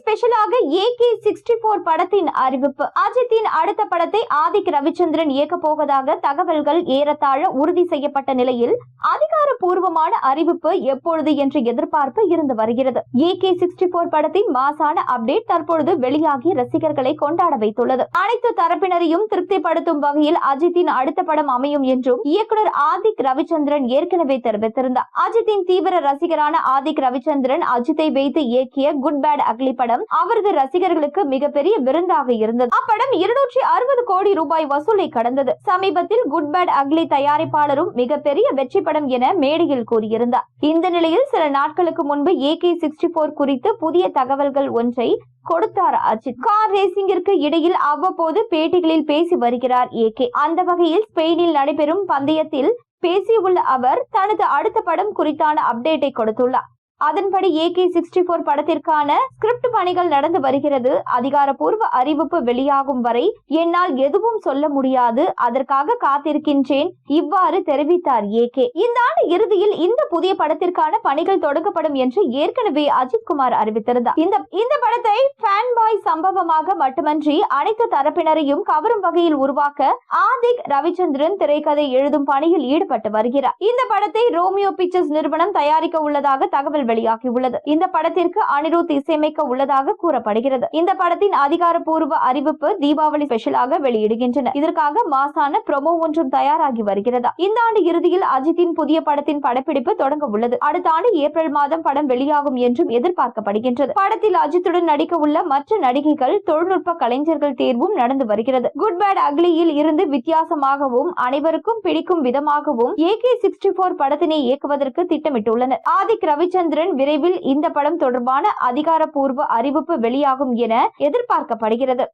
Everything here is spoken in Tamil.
ஸ்பெஷலாக AK-64 படத்தின் அறிவிப்பு. அஜித்தின் அடுத்த படத்தை ஆதிக் ரவிச்சந்திரன் இயக்க போவதாக தகவல்கள் ஏறத்தாழ உறுதி செய்யப்பட்ட நிலையில் அதிகாரப்பூர்வமான அறிவிப்பு எப்பொழுது என்ற எதிர்பார்ப்பு இருந்து வருகிறது. AK-64 படத்தின் மாசான அப்டேட் தற்பொழுது வெளியாகி ரசிகர்களை கொண்டாட வைத்துள்ளது. அனைத்து தரப்பினரையும் திருப்திப்படுத்தும் வகையில் அஜித்தின் அடுத்த படம் அமையும் என்றும் இயக்குனர் ஆதிக் ரவிச்சந்திரன் ஏற்கனவே தெரிவித்திருந்தார். அஜித்தின் தீவிர ரசிகரான ஆதிக் ரவிச்சந்திரன் அஜித்தை வைத்து இயக்கிய குட் பேட் அக்லி படம் அவரது ரசிகர்களுக்கு மிகப்பெரிய விருந்தாக இருந்தது. அப்படம் 260 கோடி ரூபாய் வசூலை கடந்தது. சமீபத்தில் குட் பேட் அக்லி தயாரிப்பாளரும் மிகப்பெரிய வெற்றி படம் என மேடையில் கூறியிருந்தார். இந்த நிலையில் சில நாட்களுக்கு முன்பு AK-64 குறித்து புதிய தகவல்கள் ஒன்றை கொடுத்தார் அஜித். கார் ரேசிங்கிற்கு இடையில் அவ்வப்போது பேட்டிகளில் பேசி வருகிறார் AK. அந்த வகையில் ஸ்பெயினில் நடைபெறும் பந்தயத்தில் பேசியுள்ள அவர் தனது அடுத்த படம் குறித்தான அப்டேட்டை கொடுத்துள்ளார். அதன்படி AK-64 படத்திற்கான ஸ்கிரிப்ட் பணிகள் நடந்து வருகிறது. அதிகாரப்பூர்வ அறிவிப்பு வெளியாகும் வரை என்னால் எதுவும் சொல்ல முடியாது. அதற்காக காத்திருக்கின்றேன். இவ்வாறு தெரிவித்தார் AK. இந்த ஆண்டு இறுதியில் இந்த புதிய படத்திற்கான பணிகள் தொடங்கப்படும் என்று ஏற்கனவே அஜித் குமார் அறிவித்திருந்தார். இந்த படத்தை ஃபேன் பாய் சம்பவமாக மட்டுமன்றி அனைத்து தரப்பினரையும் கவரும் வகையில் உருவாக்க ஆதிக் ரவிச்சந்திரன் திரைக்கதை எழுதும் பணியில் ஈடுபட்டு வருகிறார். இந்த படத்தை ரோமியோ பிக்சர்ஸ் நிறுவனம் தயாரிக்க உள்ளதாக தகவல் வெளியாகியுள்ளது. இந்த படத்திற்கு அனிருத் இசையமைக்க உள்ளதாக கூறப்படுகிறது. இந்த படத்தின் அதிகாரப்பூர்வ அறிவிப்பு தீபாவளி ஸ்பெஷலாக வெளியிடுகின்றனர். இதற்காக மாசான ப்ரோமோ ஒன்றும் தயாராகி வருகிறது. இந்த ஆண்டு இறுதியில் அஜித்தின் புதிய படத்தின் படப்பிடிப்பு தொடங்க உள்ளது. அடுத்த ஆண்டு ஏப்ரல் மாதம் படம் வெளியாகும் என்றும் எதிர்பார்க்கப்படுகின்றது. படத்தில் அஜித்துடன் நடிக்க உள்ள மற்ற நடிகைகள், தொழில்நுட்ப கலைஞர்கள் தேர்வும் நடந்து வருகிறது. குட் பேட் அக்லியில் இருந்து வித்தியாசமாகவும் அனைவருக்கும் பிடிக்கும் விதமாகவும் AK-64 படத்தினை இயக்குவதற்கு திட்டமிட்டுள்ளனர். ஆதிக் ரவிச்சந்திரன் விரைவில் இந்த படம் தொடர்பான அதிகாரப்பூர்வ அறிவிப்பு வெளியாகும் என எதிர்பார்க்கப்படுகிறது.